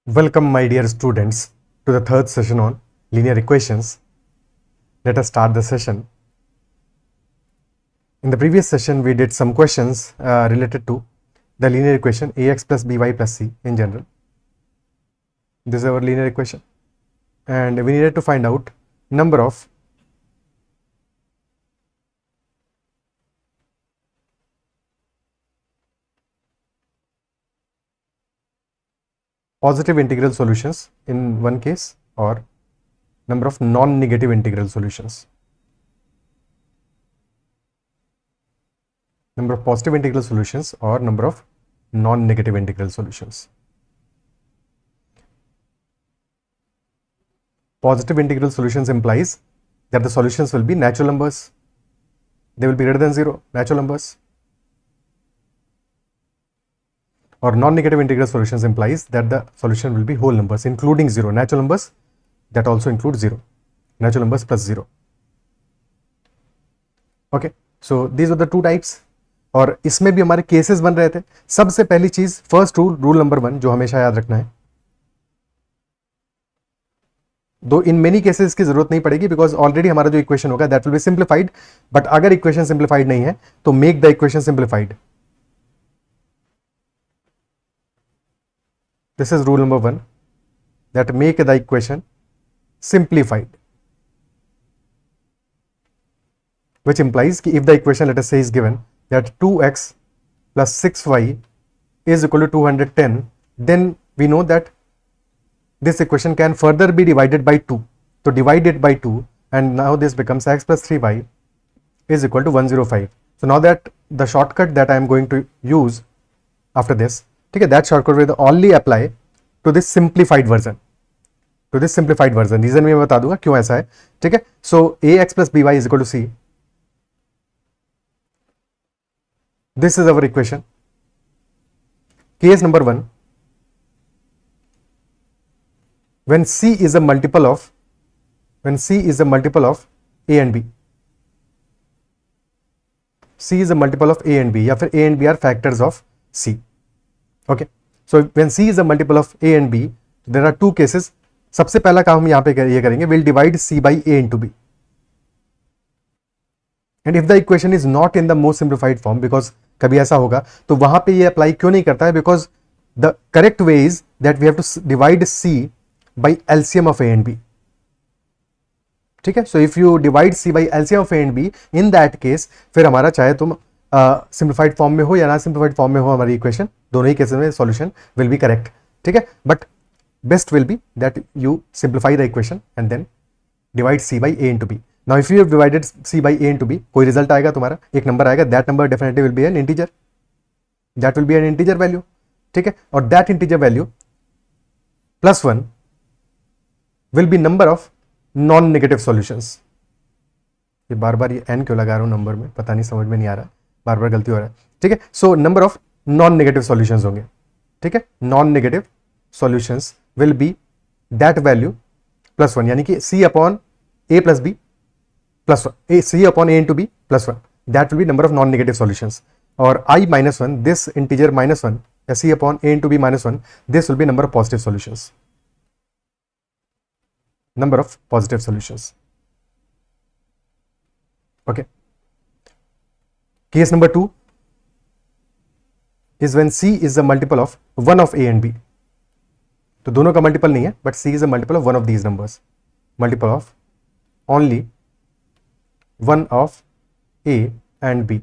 Welcome, my dear students, to the third session on linear equations. Let us start the session. In the previous session, we did some questions related to the linear equation ax plus by plus c in general. This is our linear equation, and we needed to find out number of positive integral solutions in one case or number of non-negative integral solutions. Number of positive integral solutions or number of non-negative integral solutions. Positive integral solutions implies that the solutions will be natural numbers. They will be greater than 0, natural numbers. Or non-negative integral solutions implies that the solution will be whole numbers including 0, natural numbers that also include 0, natural numbers plus 0. Okay, so these are the two types. और इसमें भी हमारे cases बन रहे थे. सबसे पहली चीज फर्स्ट रूल नंबर 1 जो हमेशा याद रखना है, दो इन मेनी केसेस की जरूरत नहीं पड़ेगी बिकॉज ऑलरेडी हमारा जो इक्वेशन होगा that will B simplified. But अगर इक्वेशन सिंप्लीफाइड नहीं है तो make the equation simplified. This is rule number 1, that make the equation simplified, which implies कि if the equation let us say is given that 2x plus 6y is equal to 210, then we know that this equation can further be divided by 2. So divide it by 2 and now this becomes x plus 3y is equal to 105. So now that the shortcut that I am going to use after this, ठीक है, that shortcut will only apply to this simplified version. Reason भी मैं बता दूंगा क्यों ऐसा है. ठीक है, सो ax plus by is equal to c. This is our equation. Case number 1, when c is a multiple of a and b. c is a multiple of a and b या फिर a and b are factors of c. Okay, so when c is a multiple of a and b, there are two cases. सबसे पहला काम हम यहाँ पे ये करेंगे, we'll divide c by a into b. And if the equation is not in the most simplified form, because कभी ऐसा होगा तो वहां पे ये अप्लाई क्यों नहीं करता है, because the correct way is that we have to divide c by LCM of a and b. ठीक है, so if you divide c by LCM of a and b, in that case फिर हमारा चाहे तुम simplified form में हो या ना सिंप्लीफाइड फॉर्म में हो, हमारी इक्वेशन दोनों ही केसेस में सॉल्यूशन विल बी करेक्ट. ठीक है, but best will be that you simplify the equation and then divide c by a into b. Now if you have divided c by a into b, कोई result आएगा तुम्हारा, एक number आएगा, that number definitely will be an integer, that will be an integer value. ठीक है, और that integer value +1 will be number of non negative solutions. ये बार बार ये n क्यों लगा रहा हूं नंबर में, पता नहीं, समझ में नहीं आ रहा, बार बार गलती हो रहा है. ठीक है, so number of non negative solutions होंगे. ठीक है, non negative solutions will be that value +1, यानी कि c upon a plus b +1, c upon a into b +1, that will be number of non negative solutions. और i-1, this integer -1 या c upon a into b -1, this will be number of positive solutions. Number of positive solutions. Okay, case number 2 is when c is a multiple of one of a and b. तो दोनों का multiple नहीं है, but c is a multiple of one of these numbers, multiple of only one of a and b.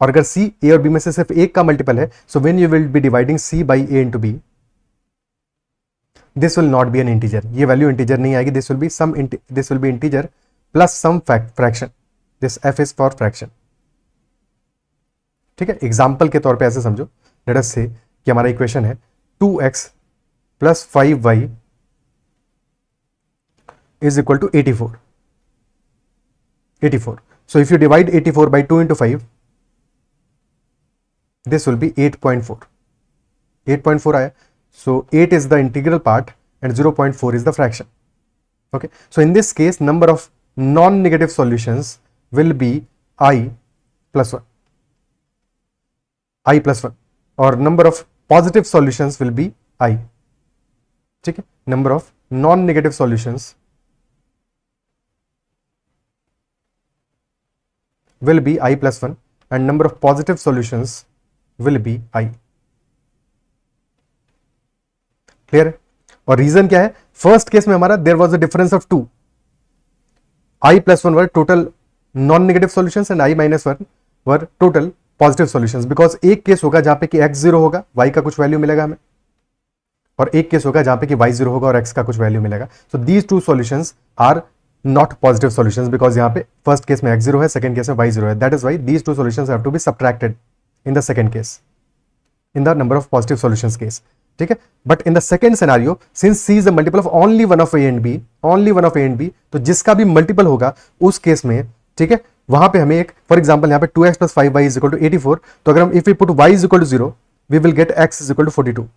और अगर c a और b में से सिर्फ एक का मल्टीपल है, so when you will be dividing c by a into b, this will not be an integer. ये वैल्यू इंटीजर नहीं आएगी, this will be integer plus some fraction. This f is for fraction. ठीक है, example के तौर पे ऐसे समझो, लेट अस से कि हमारा इक्वेशन है 2x plus 5y is equal to 84. So if you divide 84 by 2 into 5, this will be 8.4. 8.4 आया, so 8 is the integral part and 0.4 is the fraction. Okay, so in this case number of non-negative solutions will be i plus 1, or number of positive solutions will be I. ठीक है, number of non negative solutions will be I plus 1 and number of positive solutions will be I. Clear है? और reason क्या है? First case में हमारा there was a difference of 2, I plus 1 were total non negative solutions and I minus 1 were total positive solutions, because एक case होगा जहां पे कि x 0 होगा, y का कुछ वैल्यू मिलेगा हमें, और एक केस होगा जहां पे कि y 0 होगा और x का कुछ वैल्यू मिलेगा. So these two solutions are not positive solutions because यहाँ पे first case में x0 है, second case में y0 है. That is why these two solutions have to be subtracted in the second case, in the number of positive solutions case. ठीक है, but in the second scenario, since c is a multiple of only one of a and b, only one of a and b, तो जिसका भी multiple होगा उस case में, ठीक है, वहां पे हमें एक, फॉर एग्जाम्पल यहाँ पे 2x plus 5y is equal to 84, तो अगर हम if we put y is equal to 0, we will get x is equal to 42.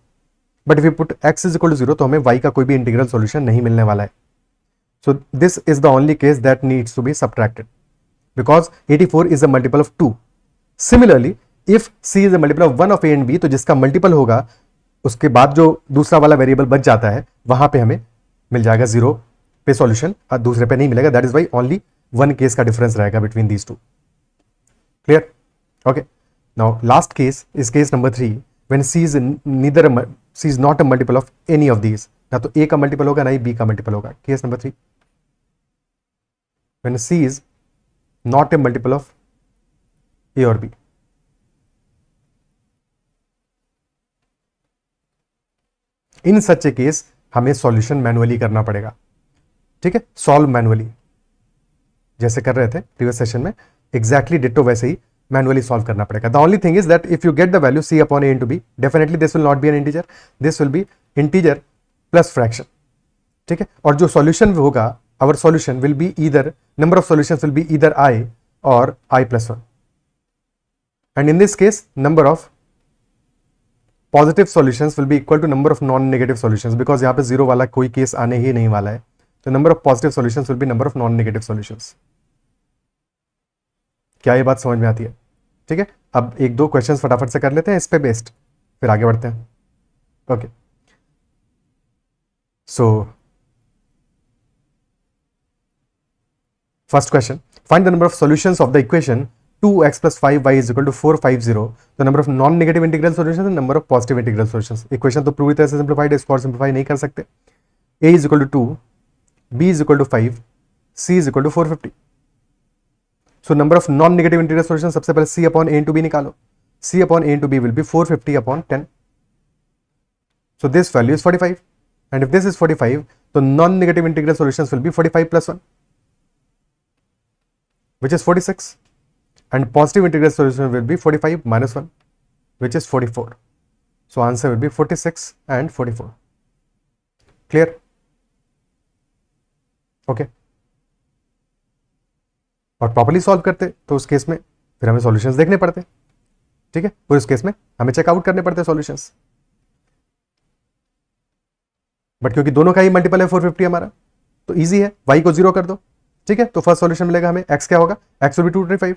But if we put x is equal to 0, तो हमें y का कोई भी इंटीग्रल सॉल्यूशन नहीं मिलने वाला है. So this is the only case that needs to be subtracted because 84 is a multiple of 2. Similarly, if c is a multiple of 1 of a and b, तो जिसका मल्टीपल होगा उसके बाद जो दूसरा वाला वेरिएबल बच जाता है वहां पे हमें मिल जाएगा 0 पे सॉल्यूशन और दूसरे पे नहीं मिलेगा. That is why only one case का डिफरेंस रहेगा between these two. Clear? Okay, now last case is case number 3 when c is not a multiple of any of these. ना तो a का मल्टीपल होगा ना ही b का multiple होगा. Case number 3, when c is not a multiple of a or b. In such a case हमें solution manually करना पड़ेगा. ठीक है, सॉल्व मैनुअली जैसे कर रहे थे प्रीवियस सेशन में, एग्जैक्टली डिट्टो वैसे ही मैनुअली सॉल्व करना पड़ेगा. The only thing is that if you get the value c upon a into b, definitely this will not be an integer, this will B integer plus fraction. ठीक है, और जो solution होगा, our solution will be either, number of solutions will be either I or I plus 1. And in this case, number of positive solutions will be equal to number of non-negative solutions because यहाँ पे 0 वाला कोई case आने ही नहीं वाला है. तो number of positive solutions will be number of non-negative solutions. क्या ये बात समझ में आती है? ठीक है, अब एक दो क्वेश्चंस फटाफट से कर लेते हैं इस पे बेस्ड, फिर आगे बढ़ते हैं. Okay, so first question, find the number of solutions of the equation 2x plus 5y is equal to 450, the number of non-negative integral solutions and number of positive integral solutions. equation तो पूरी तरह से simplified है, इसको और simplify नहीं कर सकते. a is equal to 2, b is equal to 5, c is equal to 450. so number of non-negative integral solutions, सबसे पहले c upon a into b निकालो. c upon a into b will be 450 upon 10. so this value is 45, and if this is 45, तो non-negative integral solutions will be 45 plus 1, which is 46, and positive integral solution will be 45 minus 1, which is 44. so answer will be 46 and 44. clear? okay, और properly solve करते तो उस case में फिर हमें solutions देखने पड़ते. ठीक है, फिर उस केस में हमें चेकआउट करने पड़ते सॉल्यूशंस, बट क्योंकि दोनों का ही मल्टीपल है 450 हमारा, तो इजी है, y को 0 कर दो. ठीक है, तो फर्स्ट सॉल्यूशन मिलेगा हमें, x क्या होगा, x will B 225.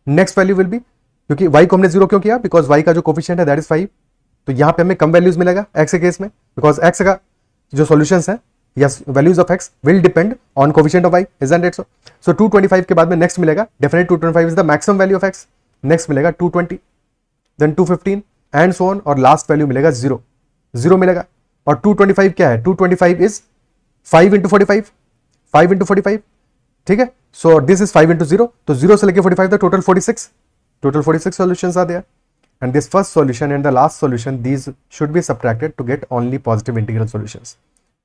Next value will B, क्योंकि y को हमने 0 क्यों किया, बिकॉज y का जो कोफिशिएंट है दैट इज 5, तो यहां पे हमें कम वैल्यूज मिलेगा x के केस में, बिकॉज x का जो सॉल्यूशंस है या values of x will depend on coefficient of y, isn't it so? So 225 के बाद में नेक्स्ट मिलेगा, definite 225 is the maximum value of x. Next मिलेगा 220, देन 215 एंड सो ऑन, और लास्ट वैल्यू मिलेगा 0 मिलेगा. और 225 क्या है, 225 इज 5 into 45, 5 into 45. ठीक है, सो दिस इज 5 into 0, तो 0 से लेके 45 तक total 46 solutions are there, and this first solution and the last solution, these should be subtracted to get only positive integral solutions.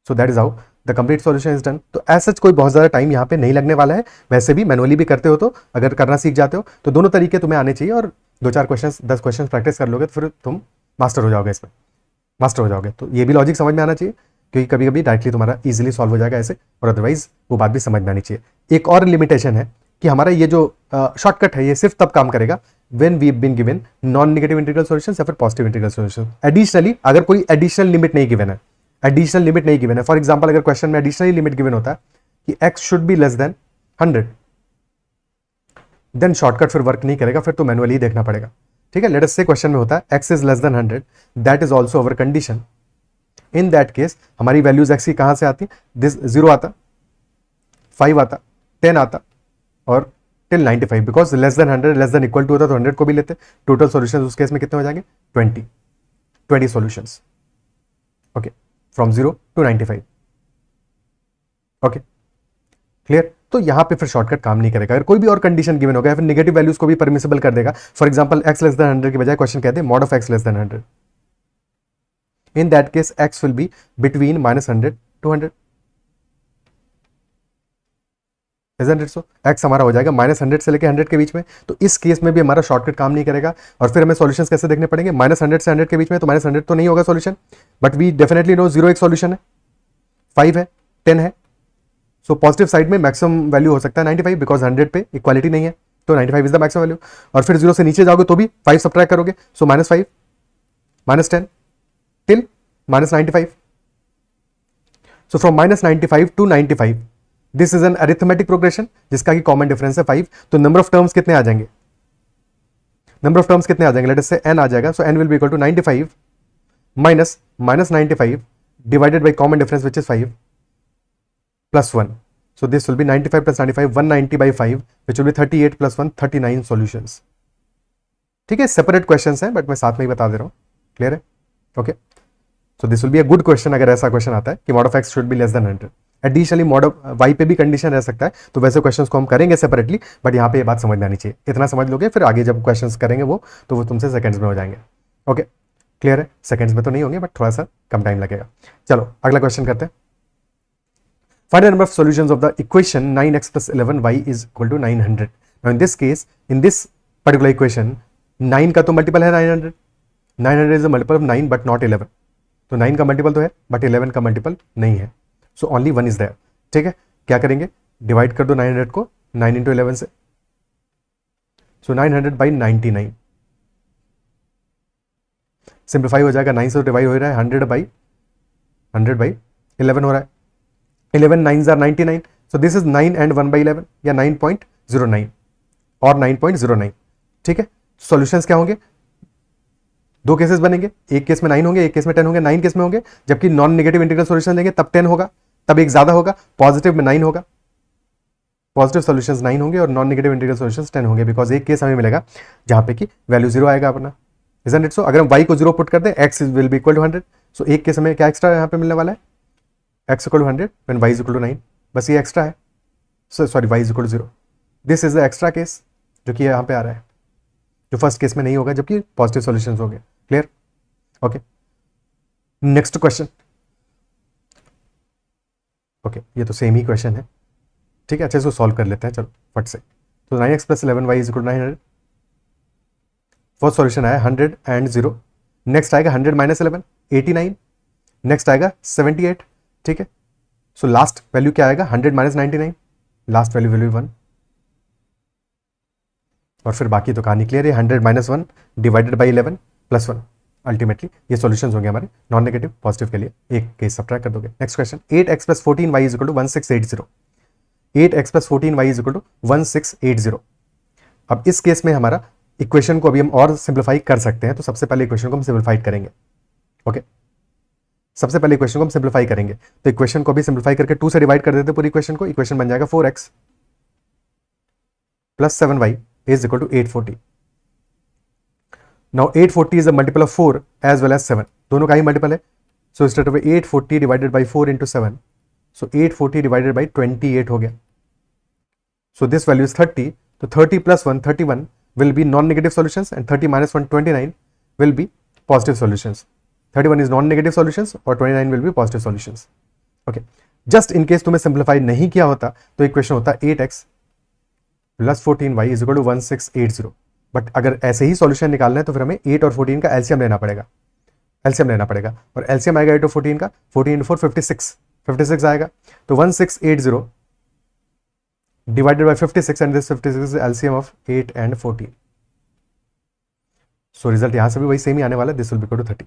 So that is how the complete solution is done. तो as such कोई बहुत ज्यादा time यहाँ पे नहीं लगने वाला है, वैसे भी मैनुअली भी करते हो तो अगर करना सीख जाते हो तो दोनों तरीके तुम्हें आने चाहिए, और 2-4 क्वेश्चन 10 क्वेश्चन प्रैक्टिस कर लोगे तो फिर तुम मास्टर हो जाओगे, इसमें मास्टर हो जाओगे. तो ये भी लॉजिक समझ में आना चाहिए, क्योंकि कभी कभी डायरेक्टली तुम्हारा इजीली सॉल्व हो जाएगा ऐसे, और अदरवाइज वो बात भी समझ में आनी चाहिए. एक और लिमिटेशन है कि हमारा ये जो शॉर्टकट है ये सिर्फ तब काम करेगा when we been given non negative integral solutions या फिर पॉजिटिव इंटीग्रल सॉल्यूशन. एडिशनली अगर कोई एडिशनल लिमिट नहीं गिवन है, फॉर एग्जांपल अगर क्वेश्चन में एडिशनली लिमिट गिवन होता है कि x should be less than 100, then shortcut फिर वर्क नहीं करेगा, फिर तो मैनुअली देखना पड़ेगा. ठीक है, लेट अस से क्वेश्चन में होता है x is less than 100, that is also our condition in that case हमारी वैल्यूज एक्स की कहां से आती है, दिस 0 आता, 5 आता, 10 आता और till 95, because less than 100 less than equal to होता तो 100 को भी लेते। टोटल सॉल्यूशंस उस केस में कितने हो जाएंगे, 20 solutions. Okay, from 0 to 95। Okay, clear. तो यहां पे फिर शॉर्टकट काम नहीं करेगा। अगर कोई भी और कंडीशन गिवन होगा, फिर नेगेटिव वैल्यूज को भी परमिसिबल कर देगा। For example x less than 100 की बजाय क्वेश्चन कहते हैं mod of x less than 100। In that case x will be between -100 to 100। Isn't it so? x हमारा हो जाएगा -100 से लेकर 100 के बीच में। तो इस केस में भी हमारा शॉर्टकट काम नहीं करेगा। और फिर हमें सॉल्यूशंस कैसे देखने पड़ेंगे, -100 से 100 के बीच में, तो -100 तो नहीं होगा solution, but we definitely know 0 एक सॉल्यूशन है, 5 है, 10 है। सो पॉजिटिव साइड में मैक्सिमम वैल्यू हो सकता है 95, बिकॉज 100 पे इक्वालिटी नहीं है, तो 95 इज द मैक्सिमम वैल्यू। और फिर 0 से नीचे जाओगे तो भी 5 सब्ट्रैक्ट करोगे, सो -5 -10 till -95। So from -95 to 95 this is an arithmetic progression जिसका की कॉमन डिफरेंस है 5। तो नंबर ऑफ टर्म्स कितने आ जाएंगे, नंबर ऑफ टर्म्स कितने आ जाएंगे, लेट अस से n आ जाएगा। So n will be equal to 95 minus -95 divided by common difference which is 5 plus 1। So this will be 95 plus 95, 190 by 5, which will be 38 plus 1, 39 solutions। ठीक है, separate questions हैं, but मैं साथ में ही बता दे रहा हूं, क्लियर है। Okay, so this will be a good question अगर ऐसा क्वेश्चन आता है कि mod of x should be less than 100। Additionally mod of y पे भी कंडीशन रह सकता है, तो वैसे क्वेश्चंस को हम करेंगे सेपरेटली, बट यहाँ पे ये बात समझ में आनी चाहिए। इतना समझ लोगे, फिर आगे जब क्वेश्चंस करेंगे वो तुमसे सेकंड्स में हो जाएंगे। ओके, क्लियर है, सेकंड्स में तो नहीं होंगे, बट थोड़ा सा कम टाइम लगेगा। चलो अगला क्वेश्चन करते हैं। Find the number of solutions of the equation 9x plus 11y is equal to 900। Now in this case, in this particular equation, 9 का तो मल्टीपल है 900, 900 is a multiple of 9 but not 11। तो 9 का मल्टीपल तो है but 11 का multiple नहीं है, सो ओनली 1 इज देयर। ठीक है, क्या करेंगे, डिवाइड कर दो 900 को 9 into 11 से, सो 900 by 99। सिंप्लीफाई हो जाएगा, 9 से डिवाइड हो रहा है, 100 by 11 हो रहा है, 11 9s are 99, so this is 9 and 1 by 11 या 9.09 और 9.09। ठीक है, सॉल्यूशंस क्या होंगे, दो केसेस बनेंगे, एक केस में 9 होंगे, एक केस में 10 होंगे। 9 केस में होंगे, जबकि नॉन नेगेटिव इंटीग्रल सॉल्यूशन लेंगे तब 10 होगा, तब एक ज्यादा होगा, पॉजिटिव में 9 होगा, पॉजिटिव सॉल्यूशंस 9 होंगे और नॉन नेगेटिव इंटीग्रल सॉल्यूशंस 10 होंगे, बिकॉज एक केस हमें मिलेगा जहां पे कि वैल्यू 0 आएगा अपना। Isn't it so? अगर हम y को 0 पुट कर दें, x will be equal to 100। So एक केस हमें क्या एक्स्ट्रा यहाँ पे मिलने वाला है, x equal to 100 when y is equal to 9, बस ये एक्स्ट्रा है, sorry y is equal to 0। This is the extra case जो कि यहाँ पे आ रहा है, जो फर्स्ट केस में नहीं होगा, जबकि पॉजिटिव सॉल्यूशंस हो गए। Clear, okay. Next question, okay, ये तो सेम ही क्वेश्चन है। ठीक है, अच्छे से सॉल्व कर लेते हैं, चलो फट से। तो 9x plus 11y is equal to 900। First solution आया 100 and 0, नेक्स्ट आएगा 100 minus 11 89, नेक्स्ट आएगा 78। ठीक है, सो लास्ट वैल्यू क्या आएगा, 100 minus 99, last value will B 1। और फिर बाकी तो कहानी क्लियर है, 100 minus 1 divided by 11 plus 1। Ultimately ये सॉल्यूशंस होंगे हमारे नॉन नेगेटिव पॉजिटिव के लिए, एक केस सब्ट्रैक्ट कर दोगे। Next question, 8x plus 14y is equal to 1680। 8x plus 14y is equal to 1680। अब इस केस में हमारा इक्वेशन को अभी हम और सिंप्लीफाई कर सकते हैं, तो सबसे पहले इक्वेशन को हम सिंप्लीफाई करेंगे। ओके, सबसे पहले इक्वेशन को हम सिंप्लीफाई करेंगे, तो इक्वेशन को भी सिंप्लीफाई करके 2 से डिवाइड कर देते पूरी इक्वेशन को। इक्वेशन बन जाएगा 4x plus 7y is equal to 840। Now 840 is a multiple of 4 as well as 7, दोनों का ही मल्टीपल है। So straight away 840 divided by 4 into 7, so 840 divided by 28 हो गया। सो दिस वैल्यू इज 30, तो 30 plus 1 31 will be non-negative solutions and 30 minus 1 29 will be positive solutions। 31 is non-negative solutions और 29 will be positive solutions। okay, just in case तुम्हें simplify नहीं किया होता तो equation होता 8x plus 14y is equal to 1680। But अगर ऐसे ही solution निकालना है तो फिर हमें 8 और 14 का एलसीएम लेना पड़ेगा, और एलसीएम आएगा 8 और 14 का, 14 into 4 56 आएगा। तो 1680 divided by 56 and this 56 is LCM of 8 and 14। So result यहां से भी वही सेम ही आने वाला है, this will be equal to 30।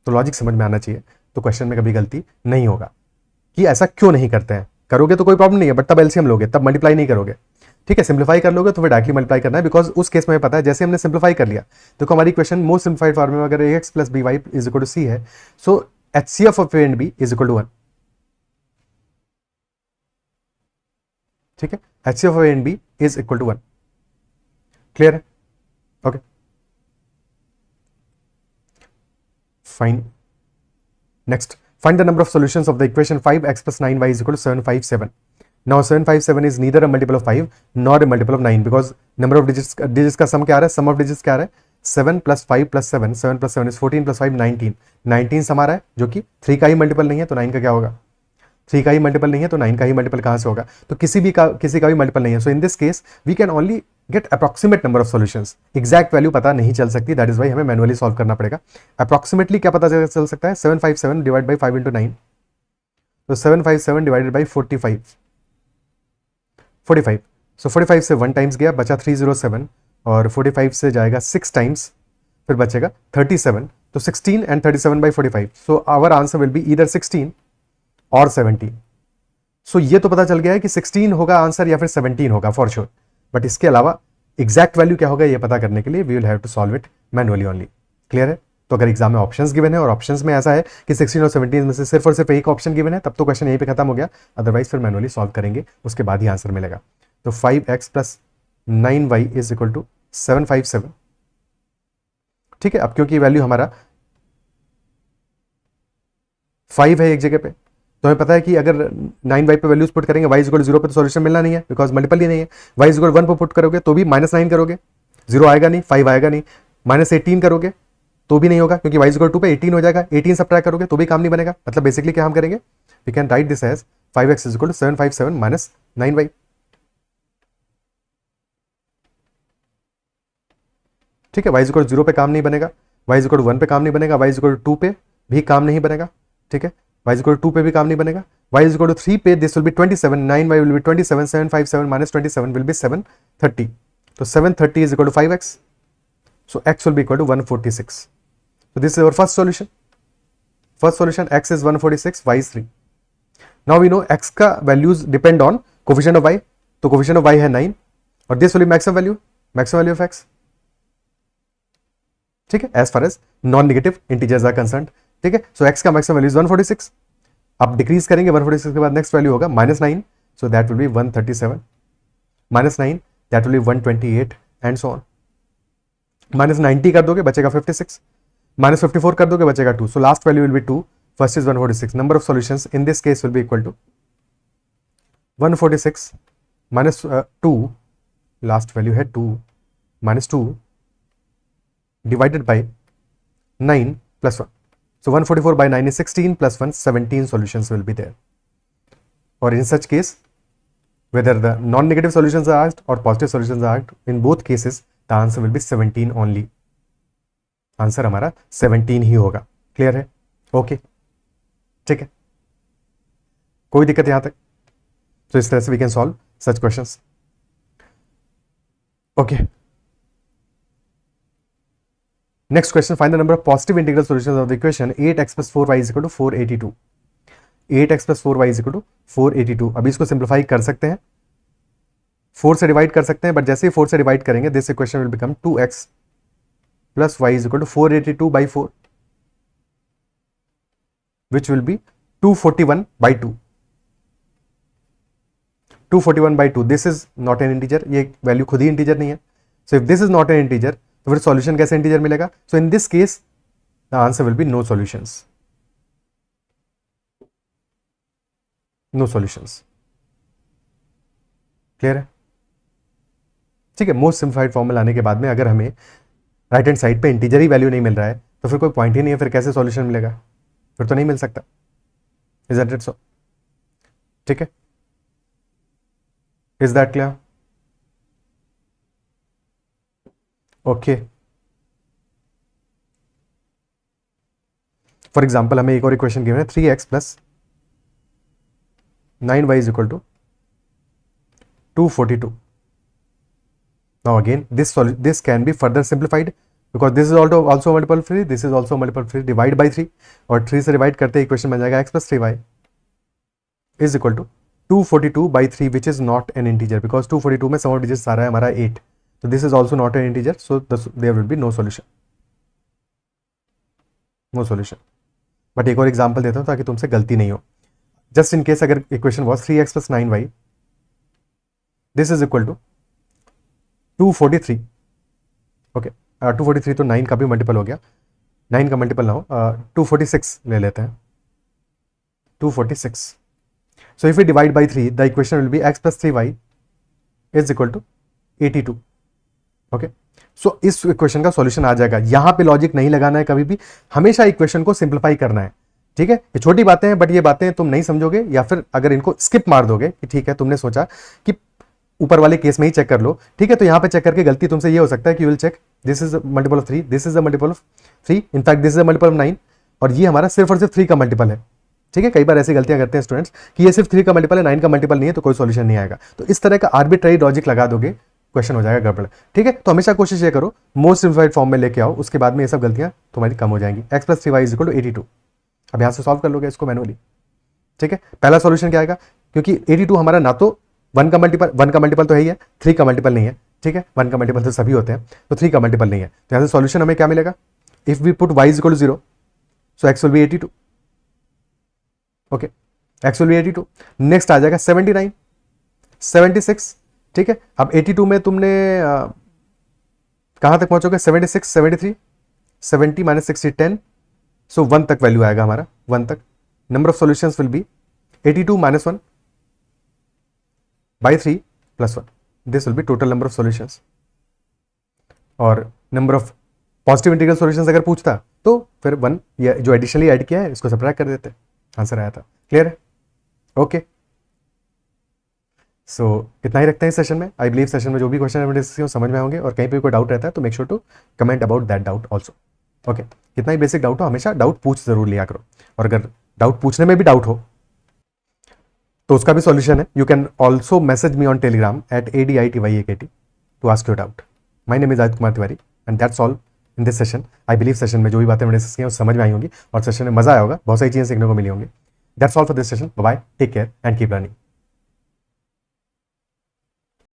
तो लॉजिक समझ में आना चाहिए, तो क्वेश्चन में कभी गलती नहीं होगा कि ऐसा क्यों नहीं करते हैं। करोगे तो कोई प्रॉब्लम नहीं है, बट तब एलसीएम लोगे, तब मल्टीप्लाई नहीं करोगे। ठीक है, सिंप्लीफाई कर लोगे तो फिर डायरेक्टली मल्टीप्लाई करना है, बिकॉज उस केस में पता है जैसे हमने सिंप्लीफाई कर लिया, तो हमारी क्वेश्चन मोस्ट सिंप्लीफाइड फॉर्म में अगर ax plus by is equal to c है, सो HCF of A and B is equal to 1. ठीक है, HCF of A and B is equal to 1. Clear है? Okay, fine. Next, find the number of solutions of the equation 5x plus 9y is equal to 757. Now 757 is neither a multiple of 5 nor a multiple of 9 because number of digits का sum क्या आ रहा है, sum of digits क्या आ रहा है, 7 plus 5 plus 7, 7 plus 7 is 14 plus 5 19, 19 सम आ रहा है जो कि 3 का ही मल्टीपल नहीं है, तो 9 का क्या होगा, 3 का ही मल्टीपल नहीं है, तो 9 का ही मल्टीपल कहां से होगा, तो किसी का भी मल्टीपल नहीं है. So in this case we can only get approximate number of solutions. Exact value पता नहीं चल सकती, दैट इज वाई हमें मैनुअली सॉल्व करना पड़ेगा. अप्रॉक्सीमेटली क्या पता चल सकता है, 757 डिवाइड बाई 5 इंटू 9, तो 757 डिवाइडेड बाई 45, सो 45 से 1 टाइम्स गया, बचा 307, और 45 से जाएगा 6 टाइम्स, फिर बचेगा 37, तो 16 and 37 by 45, so our answer will be either 16 और 17. सो ये तो पता चल गया है कि 16 होगा आंसर या फिर 17 होगा फॉर श्योर, बट इसके अलावा एग्जैक्ट वैल्यू क्या होगा ये पता करने के लिए we will have to solve it manually only. Clear है? तो अगर एग्जाम में ऑप्शंस गिवन है और ऑप्शंस में ऐसा है कि 16 और 17 में से सिर्फ और सिर्फ एक ऑप्शन गिवन है, तब तो क्वेश्चन यहीं पे खत्म हो गया, अदरवाइज फिर मैनुअली सॉल्व करेंगे, उसके बाद ही आंसर मिलेगा. तो 5x plus 9y is equal to 757. ठीक है, अब क्योंकि वैल्यू हमारा 5 है एक जगह पे, तो हमें पता है कि अगर 9y पे वैल्यूज पुट करेंगे, y इज इक्वल टू 0 पे तो सॉल्यूशन मिलना नहीं है बिकॉज मल्टीपल ही नहीं है. y इज इक्वल 1 पे पुट करोगे तो भी -9 करोगे, 0 आएगा नहीं, 5 आएगा नहीं. -18 करोगे तो भी नहीं होगा क्योंकि y इज इक्वल 2 पे 18 हो जाएगा, 18 सब्ट्रैक्ट करोगे तो भी काम नहीं बनेगा. मतलब बेसिकली क्या हम करेंगे, we can write this as 5x is equal to 757 minus 9y. ठीक है, y इज इक्वल 0 पे काम नहीं बनेगा, y इज इक्वल 1 पे काम नहीं बनेगा, y इज इक्वल 2 पे भी काम नहीं बनेगा. ठीक है, y इज इक्वल 2 पे भी काम नहीं बनेगा, y इज इक्वल 3 पे this will be 27, 9y will be 27, 757 minus 27 will be 730, तो 730 is equal to 5x, so x will be equal to 146. So this is our first solution. First solution, x is 146, y is 3. Now we know x का values depend on coefficient of y, तो coefficient of y है 9 और this will be maximum value of x. ठीक है, as far as non negative integers are concerned. ठीक है, so x का maximum value is 146. अब डिक्रीज करेंगे 146 के बाद नेक्स्ट वैल्यू होगा -9, so that will B 137, -9 that will B 128 and so on. -90 कर दोगे बचेगा 56, -54 कर दोगे बचेगा 2, so last value will be 2, first is 146. Number of solutions in this case will be equal to 146 minus 2, last value है 2 -2 divided by 9 plus 1. So 144 by 9 is 16 plus 1, 17 solutions will be there. Or in such case, whether the non-negative solutions are asked or positive solutions are asked, in both cases, the answer will be 17 only. Answer हमारा 17 ही होगा. Clear है? Okay. ठीक है. कोई दिक्कत यहाँ तक? So इस तरह से we can solve such questions. Okay. Next question, find the number of positive integral solutions of the equation 8x plus 4y is equal to 482. 8x plus 4y is equal to 482. अभी इसको simplify कर सकते हैं, 4 से divide कर सकते हैं, but जैसे ही 4 से डिवाइड करेंगे this equation will become 2x plus y is equal to 482 by 4, which will be 241 by 2. 241 by 2, this is not an integer, ये वैल्यू खुद ही इंटीजर नहीं है. So if this is not an integer, तो फिर solution कैसे integer मिलेगा? So in this case the answer will be no solutions. No solutions. Clear है? ठीक है, मोस्ट सिंप्लीफाइड फॉर्म में लाने के बाद में अगर हमें राइट हैंड साइड पे इंटीजर ही वैल्यू नहीं मिल रहा है तो फिर कोई पॉइंट ही नहीं है, फिर कैसे सॉल्यूशन मिलेगा? फिर तो नहीं मिल सकता. Is that it? सो ठीक है, is that clear? Okay. For example हमें एक और इक्वेशन गिवन है 3x plus 9y is equal to 242. Now again this can be further simplified because this is also multiple free, this is also multiple free. Divide by 3 और 3 से divide करते equation बन जाएगा x plus 3y is equal to 242 by 3 which is not an integer because 242 में सम of digits आ रहा है हमारा 8. So this is also not an integer, so there will be no solution. No solution. But एक और example देता हूँ ताकि तुमसे गलती नहीं हो. जस्ट इन केस अगर equation was 3x + 9y, this is equal to 243. Okay, 243 तो 9 का भी मल्टीपल हो गया, 9 का मल्टीपल ना हो, 246 ले लेते हैं, 246. So if we divide by 3, the equation will be x plus 3y is equal to 82. Okay, सो इस इक्वेशन का सॉल्यूशन आ जाएगा. यहां पे लॉजिक नहीं लगाना है कभी भी, हमेशा इक्वेशन को सिंप्लीफाई करना है. ठीक है, ये छोटी बातें हैं बट ये बातें तुम नहीं समझोगे या फिर अगर इनको स्किप मार दोगे कि ठीक है तुमने सोचा कि ऊपर वाले केस में ही चेक कर लो, ठीक है, तो यहां पे चेक करके गलती तुमसे ये हो सकता है कि you will check this is multiple of 3, this is the multiple of 3, in fact this is the multiple of 9 और ये हमारा सिर्फ और सिर्फ 3 का मल्टीपल है. ठीक है, कई बार ऐसी गलतियां करते हैं स्टूडेंट्स कि ये सिर्फ 3 का मल्टीपल है, 9 का मल्टीपल नहीं है, तो कोई सॉल्यूशन नहीं आएगा. तो इस तरह का आर्बिट्ररी लॉजिक लगा दोगे, क्वेश्चन हो जाएगा गड़बड़. ठीक है, तो हमेशा कोशिश ये करो मोस्ट सिंप्लीफाइड फॉर्म में लेके आओ, उसके बाद में ये सब गलतियां तुम्हारी कम हो जाएंगी. x + 3y = 82. अब यहां से सॉल्व कर लोगे इसको मैनुअली. ठीक है, पहला सॉल्यूशन क्या आएगा, क्योंकि 82 हमारा ना तो 1 का मल्टीपल तो है ही है, 3 का मल्टीपल नहीं है. ठीक है, 1 का मल्टीपल तो सभी होते हैं, तो 3 का मल्टीपल नहीं है. तो यहां से सॉल्यूशन हमें क्या मिलेगा, if we put y = 0, so x will be 82. Okay, x will be 82. Next आ जाएगा 79, 76. ठीक है, अब 82 में तुमने कहां तक पहुंचोगे, 76, 73, 70 - 60 10, सो 1 तक वैल्यू आएगा हमारा, 1 तक. Number of solutions will be 82 - 1 by 3 + 1. This will be total number of solutions. और number of positive integral solutions अगर पूछता तो फिर 1 ये जो एडिशनली ऐड किया है इसको सबट्रैक्ट कर देते, आंसर आया था. क्लियर है? ओके, सो इतना ही रखते हैं इस सेशन में. आई बिलीव सेशन में जो भी क्वेश्चन हमने डिस्कस किए समझ में होंगे, और कहीं पे कोई डाउट रहता है तो make sure to comment about that doubt also. Okay, कितना ही बेसिक डाउट हो हमेशा डाउट पूछ जरूर लिया करो, और अगर डाउट पूछने में भी डाउट हो तो उसका भी सॉल्यूशन है. You can also message me on Telegram @ADITYAKT to ask your doubt. My name is Aditya Kumar Tiwari and that's all in this session. I believe session में जो भी बातें मैंने डिस्कस की वो समझ में आई होंगी और सेशन में मजा आया होगा, बहुत सारी चीजें सीखने को मिली होंगी. That's all for this session. Bye, take care and keep learning.